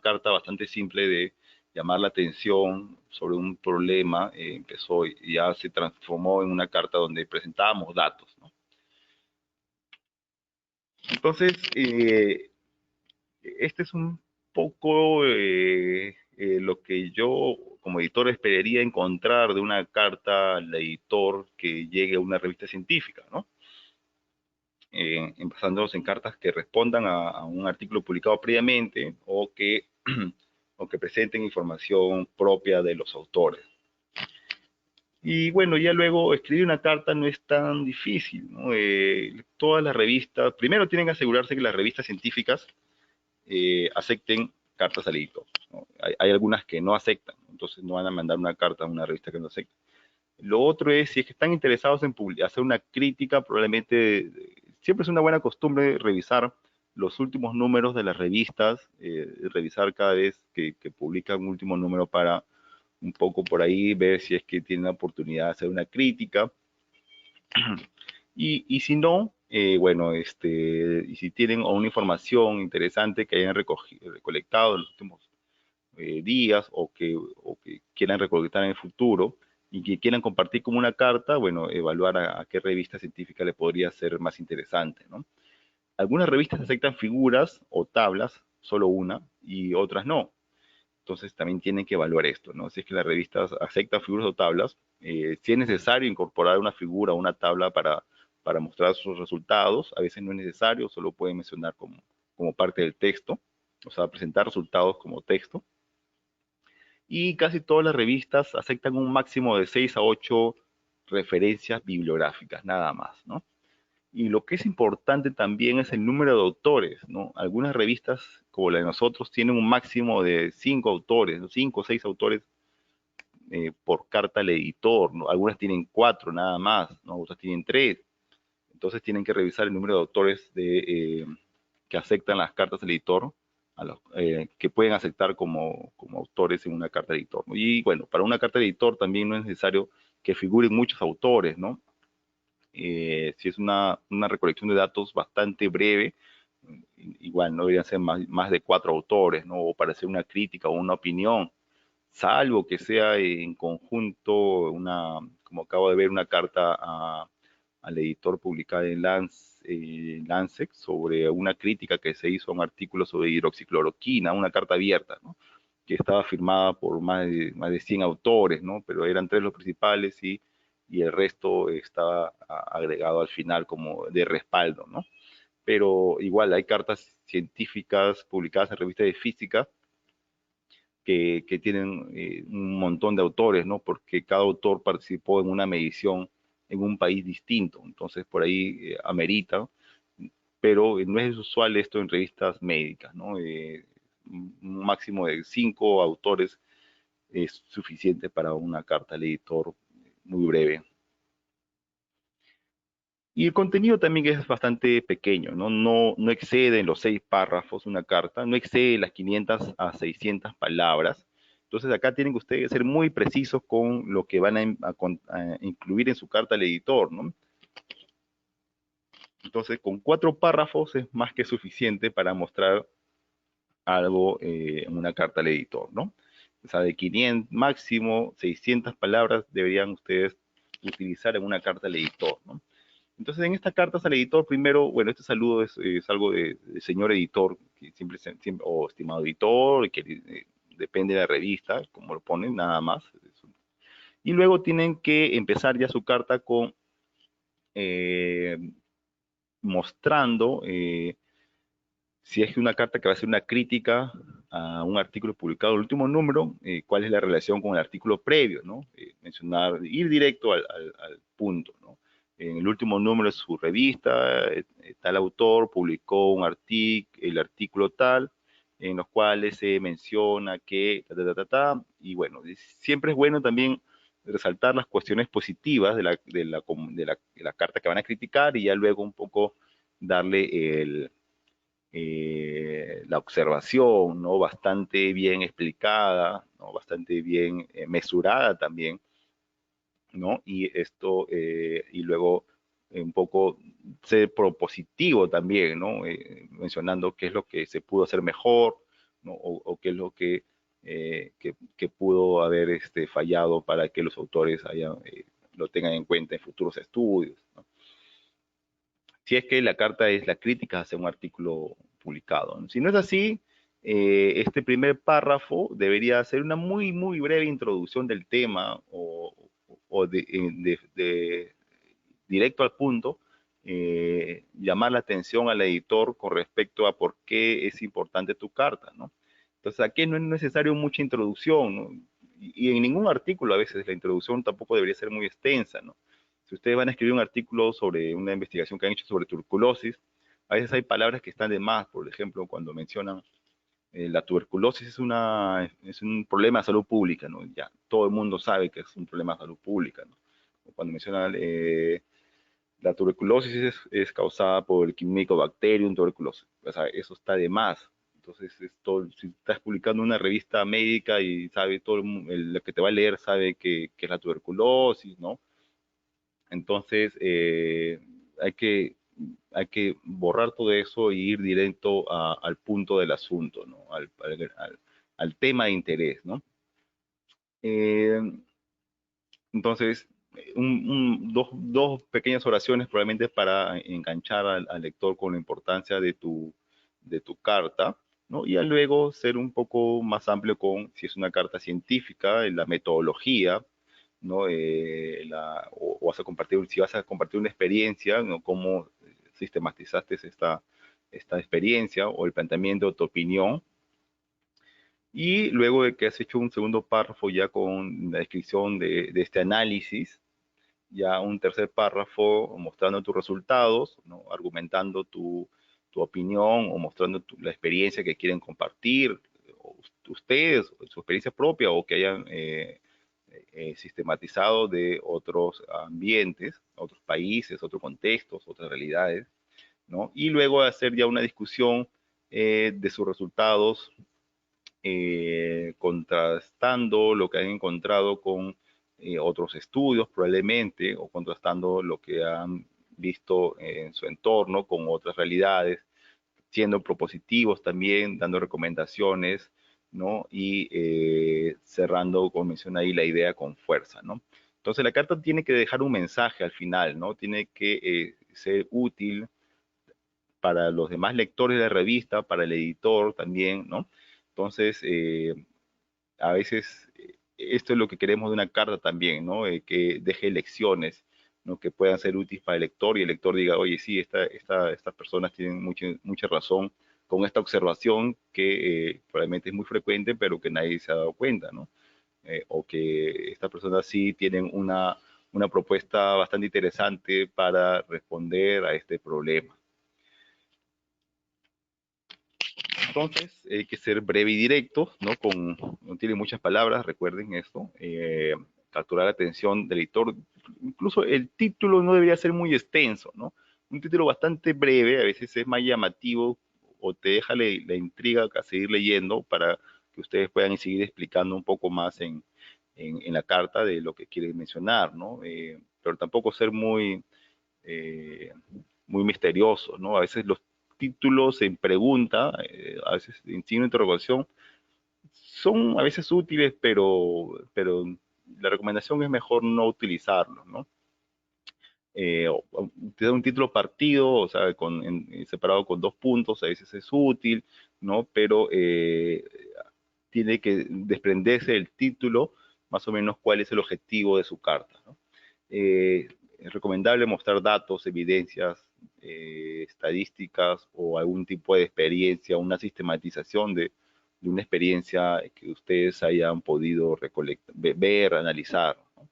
carta bastante simple de llamar la atención sobre un problema, empezó y ya se transformó en una carta donde presentábamos datos, ¿no? Entonces, este es un poco lo que yo como editor esperaría encontrar de una carta al editor que llegue a una revista científica, ¿no? Basándonos en cartas que respondan a un artículo publicado previamente o que presenten información propia de los autores. Y bueno, ya luego escribir una carta no es tan difícil, ¿no? Todas las revistas, primero tienen que asegurarse que las revistas científicas acepten cartas al editor, ¿no? Hay algunas que no aceptan, entonces no van a mandar una carta a una revista que no acepta. Lo otro es, si es que están interesados en hacer una crítica, probablemente siempre es una buena costumbre revisar los últimos números de las revistas, revisar cada vez que publican un último número para un poco por ahí ver si es que tienen la oportunidad de hacer una crítica. Y si no, bueno, y si tienen una información interesante que hayan recolectado en los últimos días o que quieran recolectar en el futuro y que quieran compartir como una carta, bueno, evaluar a qué revista científica le podría ser más interesante, ¿no? Algunas revistas aceptan figuras o tablas, solo una, y otras no. Entonces también tienen que evaluar esto, ¿no? Si es que las revistas aceptan figuras o tablas, si es necesario incorporar una figura o una tabla para mostrar sus resultados, a veces no es necesario, solo pueden mencionar como parte del texto, o sea, presentar resultados como texto. Y casi todas las revistas aceptan un máximo de 6 a 8 referencias bibliográficas, nada más, ¿no? Y lo que es importante también es el número de autores, ¿no? Algunas revistas, como la de nosotros, tienen un máximo de 5 autores, ¿no? 5 o 6 autores por carta al editor, ¿no? Algunas tienen 4 nada más, ¿no? Otras tienen 3. Entonces tienen que revisar el número de autores que aceptan las cartas al editor, que pueden aceptar como autores en una carta de editor, ¿no? Y bueno, para una carta de editor también no es necesario que figuren muchos autores, ¿no? Si es una recolección de datos bastante breve, igual no deberían ser más de 4 autores, ¿no? O para hacer una crítica o una opinión, salvo que sea en conjunto, como acabo de ver, una carta al editor publicada en Lancet sobre una crítica que se hizo a un artículo sobre hidroxicloroquina, una carta abierta, ¿no? Que estaba firmada por más de 100 autores, ¿no? Pero eran 3 los principales y el resto estaba agregado al final como de respaldo, ¿no? Pero igual hay cartas científicas publicadas en revistas de física que tienen un montón de autores, ¿no? Porque cada autor participó en una medición en un país distinto, entonces por ahí amerita, pero no es usual esto en revistas médicas, ¿no? Un máximo de 5 autores es suficiente para una carta al editor muy breve. Y el contenido también es bastante pequeño, ¿no? No excede en los 6 párrafos una carta, no excede las 500 a 600 palabras. Entonces acá tienen que ustedes ser muy precisos con lo que van a incluir en su carta al editor, ¿no? Entonces con 4 párrafos es más que suficiente para mostrar algo en una carta al editor, ¿no? O sea, de 500, máximo 600 palabras deberían ustedes utilizar en una carta al editor, ¿no? Entonces Entonces, en estas cartas al editor, primero, bueno, este saludo es algo de señor editor, que siempre, o estimado editor, que depende de la revista, como lo ponen, nada más. Y luego tienen que empezar ya su carta con eh, mostrando si es una carta que va a ser una crítica a un artículo publicado en el último número, cuál es la relación con el artículo previo, ¿no? Mencionar, ir directo al punto, ¿no? En el último número de su revista, tal autor publicó el artículo tal, en los cuales se menciona que, y bueno, siempre es bueno también resaltar las cuestiones positivas de la carta que van a criticar y ya luego un poco darle la observación, ¿no? Bastante bien explicada, ¿no? Bastante bien mesurada también, ¿no? Y luego un poco ser propositivo también, ¿no? Mencionando qué es lo que se pudo hacer mejor, ¿no? O qué es lo que pudo haber fallado para que los autores lo tengan en cuenta en futuros estudios, ¿no? Si es que la carta es la crítica hacia un artículo publicado, ¿no? Si no es así, este primer párrafo debería ser una muy, muy breve introducción del tema o directo al punto, llamar la atención al editor con respecto a por qué es importante tu carta, ¿no? Entonces aquí no es necesario mucha introducción, ¿no? Y en ningún artículo a veces la introducción tampoco debería ser muy extensa, ¿no? Si ustedes van a escribir un artículo sobre una investigación que han hecho sobre tuberculosis, a veces hay palabras que están de más, por ejemplo, cuando mencionan la tuberculosis es un problema de salud pública, ¿no? Ya todo el mundo sabe que es un problema de salud pública, ¿no? Cuando mencionan la tuberculosis es causada por el Mycobacterium tuberculosis, o sea, eso está de más. Entonces, si estás publicando una revista médica y sabe todo el que te va a leer sabe que es la tuberculosis, ¿no? Entonces, hay que borrar todo eso y ir directo al punto del asunto, ¿no? Al tema de interés, ¿no? Eh, entonces, dos pequeñas oraciones probablemente para enganchar al lector con la importancia de tu carta, ¿no? Y luego ser un poco más amplio con si es una carta científica, en la metodología, ¿no? O si vas a compartir una experiencia, ¿no? Cómo sistematizaste esta experiencia o el planteamiento de tu opinión. Y luego de que has hecho un segundo párrafo ya con la descripción de este análisis, ya un tercer párrafo mostrando tus resultados, ¿no? Argumentando tu opinión o mostrando la experiencia que quieren compartir ustedes, su experiencia propia o que hayan sistematizado de otros ambientes, otros países, otros contextos, otras realidades, ¿no? Y luego hacer ya una discusión de sus resultados, contrastando lo que han encontrado con otros estudios probablemente, o contrastando lo que han visto en su entorno con otras realidades, siendo propositivos también, dando recomendaciones, ¿no? Y cerrando, como menciona ahí, la idea con fuerza, ¿no? Entonces la carta tiene que dejar un mensaje al final, ¿no? Tiene que ser útil para los demás lectores de la revista, para el editor también, ¿no? Entonces, a veces esto es lo que queremos de una carta también, ¿no? Que deje lecciones, ¿no? Que puedan ser útiles para el lector y el lector diga, oye, sí, estas personas tienen mucha razón con esta observación que probablemente es muy frecuente, pero que nadie se ha dado cuenta, ¿no? O que estas personas sí tienen una propuesta bastante interesante para responder a este problema. Entonces, hay que ser breve y directo, ¿no? No tiene muchas palabras, recuerden esto. Capturar la atención del lector. Incluso el título no debería ser muy extenso, ¿no? Un título bastante breve, a veces es más llamativo o te deja la intriga a seguir leyendo para que ustedes puedan seguir explicando un poco más en la carta de lo que quieren mencionar, ¿no? Pero tampoco ser eh, muy misterioso, ¿no? A veces los títulos en pregunta, a veces en signo de interrogación, son a veces útiles, pero la recomendación es mejor no utilizarlos, ¿no? te da un título partido, o sea, separado con 2 puntos, a veces es útil, ¿no? Pero tiene que desprenderse del título más o menos cuál es el objetivo de su carta, ¿no? Es recomendable mostrar datos, evidencias, estadísticas o algún tipo de experiencia, una sistematización de una experiencia que ustedes hayan podido ver, analizar, ¿no?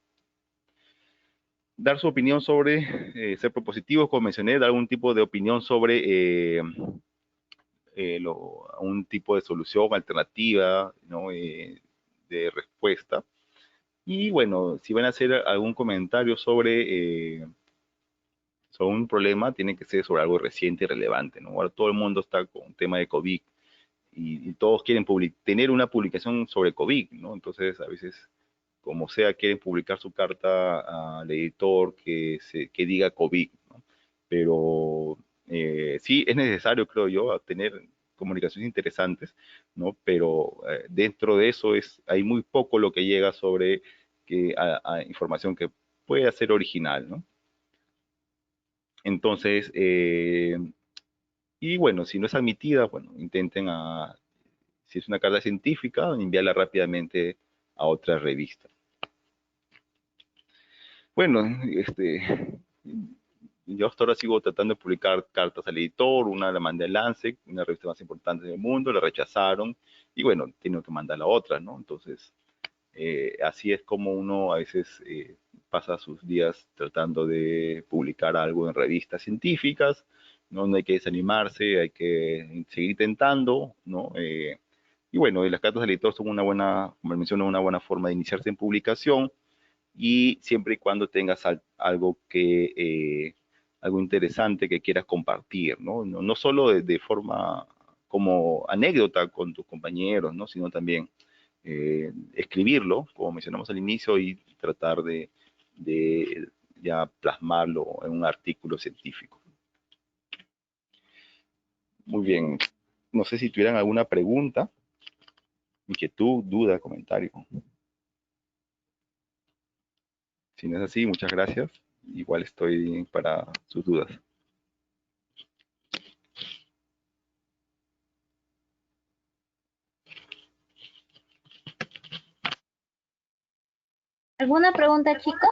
Dar su opinión sobre, ser propositivos, como mencioné, dar algún tipo de opinión sobre un tipo de solución alternativa, ¿no? De respuesta. Y bueno, si van a hacer algún comentario sobre un problema, tiene que ser sobre algo reciente y relevante, ¿no? Ahora todo el mundo está con un tema de COVID y todos quieren tener una publicación sobre COVID, ¿no? Entonces, a veces, como sea, quieren publicar su carta al editor que diga COVID, ¿no? Pero sí es necesario, creo yo, tener comunicaciones interesantes, ¿no? Pero dentro de eso hay muy poco lo que llega sobre a información que pueda ser original, ¿no? Entonces, y bueno, si no es admitida, bueno, intenten si es una carta científica, enviarla rápidamente a otra revista. Bueno, yo hasta ahora sigo tratando de publicar cartas al editor, una la mandé a Lancet, una revista más importante del mundo, la rechazaron, y bueno, tengo que mandar la otra, ¿no? Entonces, así es como uno a veces pasa sus días tratando de publicar algo en revistas científicas, ¿no? No hay que desanimarse, hay que seguir intentando, ¿no? Y bueno, y las cartas del editor son una buena, como menciono, una buena forma de iniciarse en publicación y siempre y cuando tengas algo interesante que quieras compartir, ¿no? No solo de forma como anécdota con tus compañeros, ¿no? Sino también escribirlo, como mencionamos al inicio, y tratar de ya plasmarlo en un artículo científico. Muy bien. No sé si tuvieran alguna pregunta, inquietud, duda, comentario. Si no es así, muchas gracias. Igual estoy para sus dudas. ¿Alguna pregunta, chicos?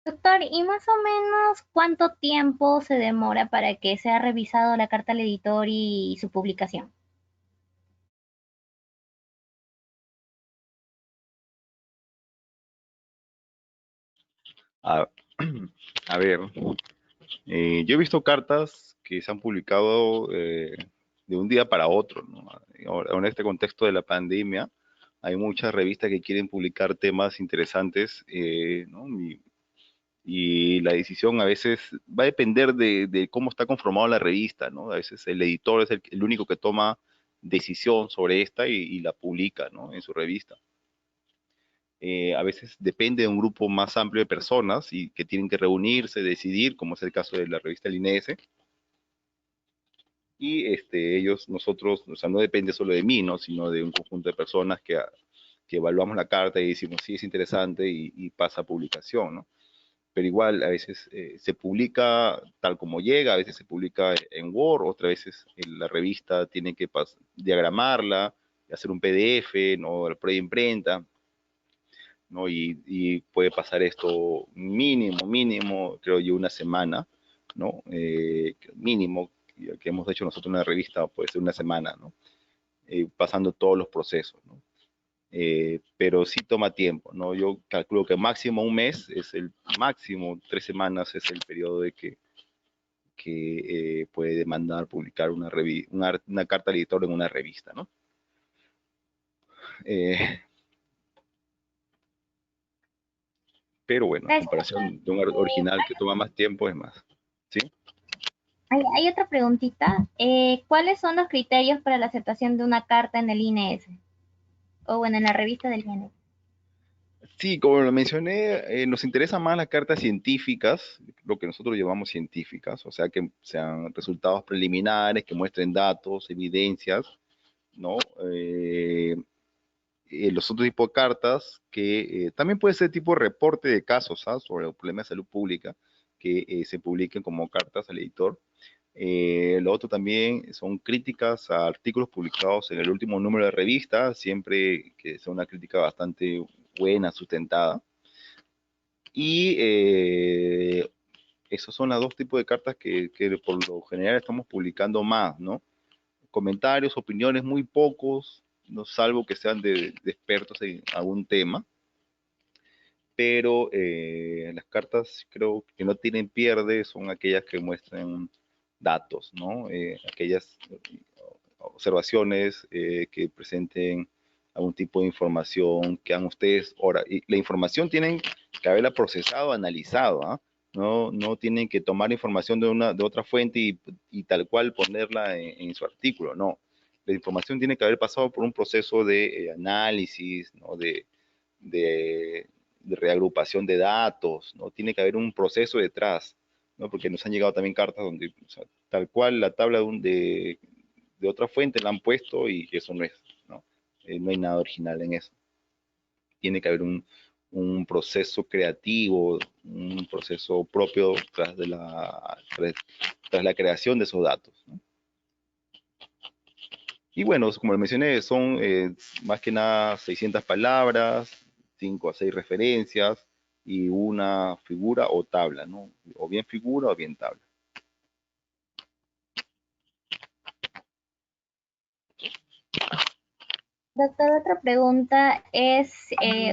Doctor, ¿y más o menos cuánto tiempo se demora para que sea revisado la carta al editor y su publicación? A, a ver, yo he visto cartas que se han publicado de un día para otro, ¿no? Ahora, en este contexto de la pandemia, hay muchas revistas que quieren publicar temas interesantes, ¿no? Y la decisión a veces va a depender de cómo está conformada la revista, ¿no? A veces el editor es el único que toma decisión sobre esta y la publica, ¿no? En su revista. A veces depende de un grupo más amplio de personas y que tienen que reunirse, decidir, como es el caso de la revista El INES, y nosotros, o sea, no depende solo de mí, ¿no? Sino de un conjunto de personas que evaluamos la carta y decimos, sí, es interesante y pasa a publicación, ¿no? Pero igual a veces se publica tal como llega, a veces se publica en Word, otras veces la revista tiene que diagramarla, hacer un PDF, ¿no? La prueba de imprenta, ¿no? Y puede pasar esto mínimo, creo yo, una semana, ¿no? Mínimo, que hemos hecho nosotros en una revista, puede ser una semana, ¿no? Pasando todos los procesos, ¿no? pero sí toma tiempo, ¿no? Yo calculo que máximo un mes es el máximo, 3 semanas es el periodo de que puede demandar publicar una carta al editor en una revista, ¿no? Eh, pero bueno, en Gracias. comparación de un original que toma más tiempo, es más. ¿Sí? Hay otra preguntita. ¿Cuáles son los criterios para la aceptación de una carta en el INS? O bueno, en la revista del INS. Sí, como lo mencioné, nos interesan más las cartas científicas, lo que nosotros llamamos científicas, o sea, que sean resultados preliminares, que muestren datos, evidencias, ¿no? Los otros tipos de cartas, que también puede ser tipo reporte de casos, ¿ah? Sobre los problemas de salud pública, que se publiquen como cartas al editor. Lo otro también son críticas a artículos publicados en el último número de revista, siempre que sea una crítica bastante buena, sustentada. Y esos son los dos tipos de cartas que por lo general estamos publicando más, ¿no? Comentarios, opiniones muy pocos, no salvo que sean de expertos en algún tema, pero las cartas creo que no tienen pierde son aquellas que muestran datos, ¿no? Aquellas observaciones que presenten algún tipo de información que hagan ustedes. Ahora, y la información tienen que haberla procesado, analizado, ¿ah? No tienen que tomar información de otra fuente y tal cual ponerla en su artículo, no. La información tiene que haber pasado por un proceso de análisis, ¿no? De, de reagrupación de datos, ¿no? Tiene que haber un proceso detrás, ¿no? Porque nos han llegado también cartas donde, o sea, tal cual la tabla de otra fuente la han puesto y eso no es, ¿no? No hay nada original en eso. Tiene que haber un proceso creativo, un proceso propio tras la creación de esos datos, ¿no? Y bueno, como les mencioné, son más que nada 600 palabras, 5 a 6 referencias y una figura o tabla, ¿no? O bien figura o bien tabla. Doctor, otra pregunta es,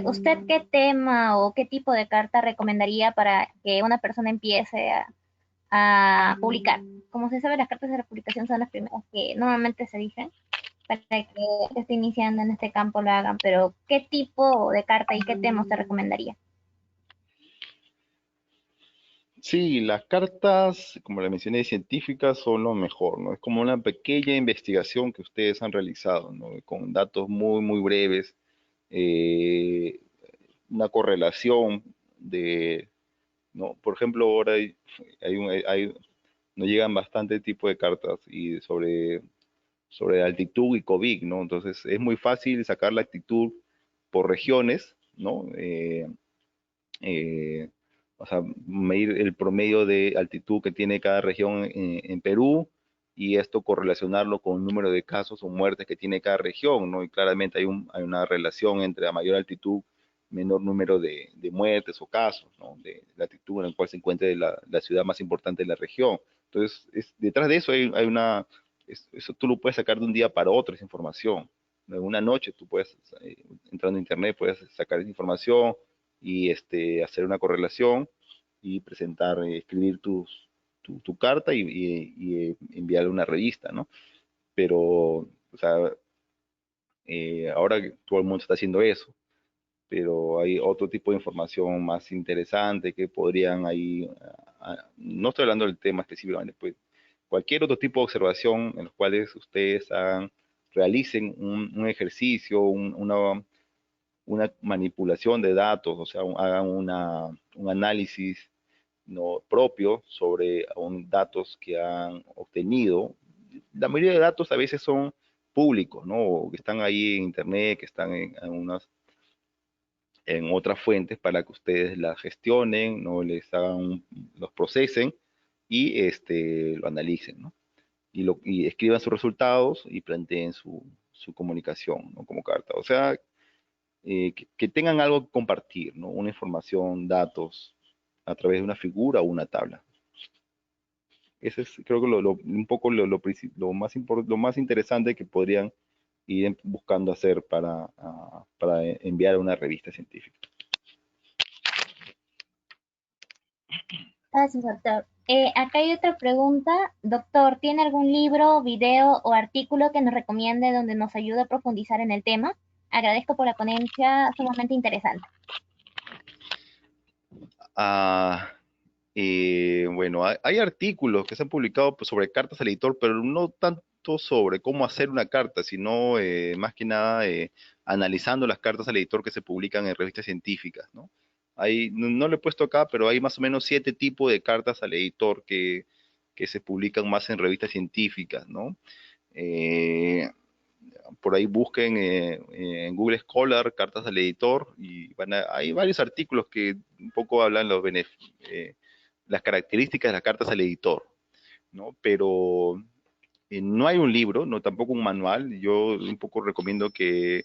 ¿usted qué tema o qué tipo de carta recomendaría para que una persona empiece a publicar? Como se sabe, las cartas de publicación son las primeras que normalmente se dicen para que esté iniciando en este campo lo hagan, pero ¿qué tipo de carta y qué tema usted recomendaría? Sí, las cartas, como le mencioné, científicas son lo mejor, ¿no? Es como una pequeña investigación que ustedes han realizado, ¿no? Con datos muy, muy breves, eh, una correlación de, ¿no? Por ejemplo, ahora nos llegan bastante tipo de cartas y sobre altitud y COVID, ¿no? Entonces es muy fácil sacar la altitud por regiones, ¿no? Eh, o sea, medir el promedio de altitud que tiene cada región en Perú y esto correlacionarlo con el número de casos o muertes que tiene cada región, ¿no? Y claramente hay una relación entre a mayor altitud, menor número de muertes o casos, ¿no? De la altitud en la cual se encuentre la ciudad más importante de la región. Entonces, detrás de eso hay una, eso tú lo puedes sacar de un día para otro, esa información. En una noche tú puedes, entrando a internet, puedes sacar esa información y hacer una correlación y presentar, escribir tu carta y enviarle a una revista, ¿no? Pero, o sea, ahora todo el mundo está haciendo eso, pero hay otro tipo de información más interesante que podrían ahí, no estoy hablando del tema específicamente, pues cualquier otro tipo de observación en los cuales ustedes realicen un ejercicio, una manipulación de datos, o sea, hagan un análisis no propio sobre datos que han obtenido. La mayoría de datos a veces son públicos, ¿no? O que están ahí en internet, que están en otras fuentes para que ustedes las gestionen, no les los procesen y lo analicen, ¿no? Y escriban sus resultados y planteen su comunicación, ¿no? Como carta. O sea, que tengan algo que compartir, ¿no? Una información, datos, a través de una figura o una tabla. Ese es, creo que un poco lo más interesante que podrían ir buscando hacer para enviar a una revista científica. Gracias, doctor. Acá hay otra pregunta. Doctor, ¿tiene algún libro, video o artículo que nos recomiende donde nos ayude a profundizar en el tema? Agradezco por la ponencia, sumamente interesante. Bueno, hay artículos que se han publicado pues, sobre cartas al editor, pero no tanto sobre cómo hacer una carta, sino más que nada analizando las cartas al editor que se publican en revistas científicas, ¿no? No lo he puesto acá, pero hay más o menos 7 tipos de cartas al editor que se publican más en revistas científicas, ¿no? Eh, por ahí busquen en Google Scholar cartas al editor y hay varios artículos que un poco hablan las características de las cartas al editor, ¿no? Pero no hay un libro, no tampoco un manual. Yo un poco recomiendo que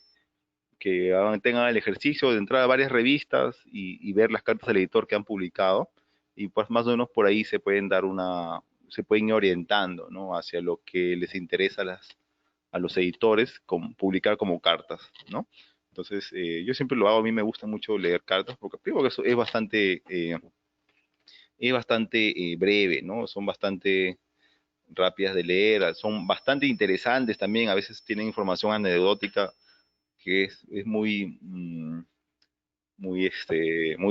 tengan el ejercicio de entrar a varias revistas y ver las cartas al editor que han publicado y pues más o menos por ahí se pueden ir orientando, ¿no? Hacia lo que les interesa a los editores publicar como cartas, ¿no? Entonces, yo siempre lo hago, a mí me gusta mucho leer cartas porque primero que eso es bastante breve, ¿no? Son bastante rápidas de leer, son bastante interesantes también, a veces tienen información anecdótica que es muy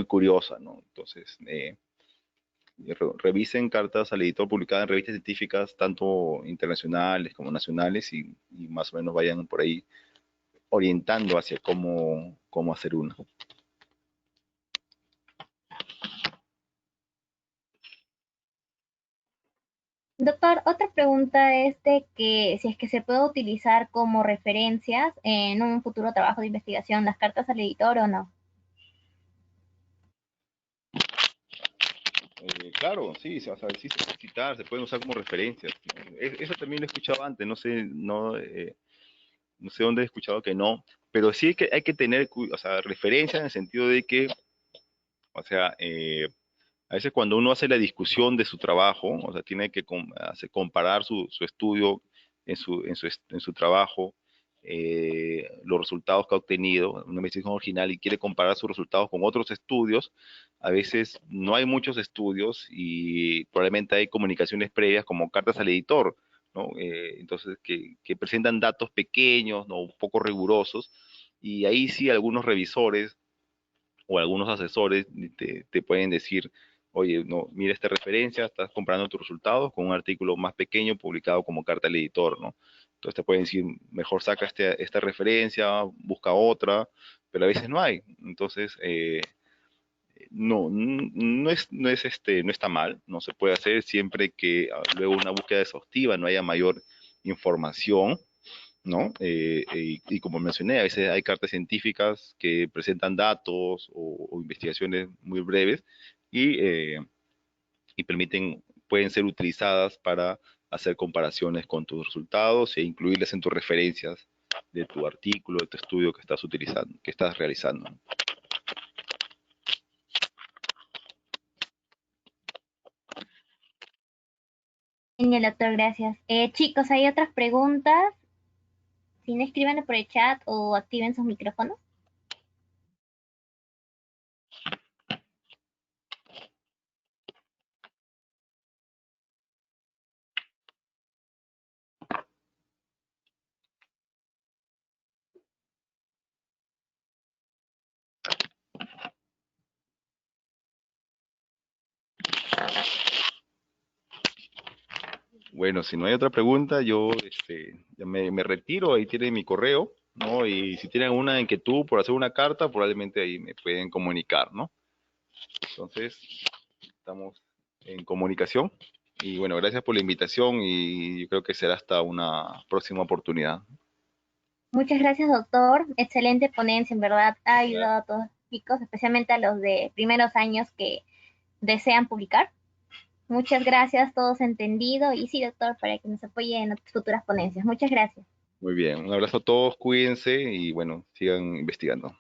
curiosa, ¿no? Entonces, revisen cartas al editor publicadas en revistas científicas, tanto internacionales como nacionales, y más o menos vayan por ahí orientando hacia cómo hacer una. Doctor, otra pregunta es de que si es que se puede utilizar como referencias en un futuro trabajo de investigación las cartas al editor o no. Claro, sí, o sea, sí se puede citar, se pueden usar como referencias. Eso también lo he escuchado antes, no sé dónde he escuchado que no, pero sí hay que tener, o sea, referencias en el sentido de que, o sea, a veces cuando uno hace la discusión de su trabajo, o sea, tiene que comparar su estudio en su trabajo, los resultados que ha obtenido, una investigación original y quiere comparar sus resultados con otros estudios, a veces no hay muchos estudios y probablemente hay comunicaciones previas como cartas al editor, ¿no? Entonces, que presentan datos pequeños, ¿no? Poco rigurosos, y ahí sí algunos revisores o algunos asesores te pueden decir, oye, no, mira esta referencia, estás comparando tus resultados con un artículo más pequeño publicado como carta al editor, ¿no? Entonces te pueden decir, mejor saca esta referencia, busca otra, pero a veces no hay. Entonces, no está mal, no se puede hacer siempre que luego una búsqueda exhaustiva no haya mayor información, ¿no? Y como mencioné, a veces hay cartas científicas que presentan datos o investigaciones muy breves y pueden ser utilizadas para hacer comparaciones con tus resultados e incluirlas en tus referencias de tu artículo, de tu estudio que estás utilizando, que estás realizando. Genial, doctor, gracias. Chicos, hay otras preguntas. Si no, escríbanlo por el chat o activen sus micrófonos. Bueno, si no hay otra pregunta, yo ya me retiro, ahí tienen mi correo, ¿no? Y si tienen una inquietud por hacer una carta, probablemente ahí me pueden comunicar, ¿no? Entonces, estamos en comunicación. Y bueno, gracias por la invitación y yo creo que será hasta una próxima oportunidad. Muchas gracias, doctor. Excelente ponencia, en verdad. Ha ayudado a todos los chicos, especialmente a los de primeros años que desean publicar. Muchas gracias, todos entendido. Y sí, doctor, para que nos apoye en futuras ponencias. Muchas gracias. Muy bien, un abrazo a todos, cuídense y bueno, sigan investigando.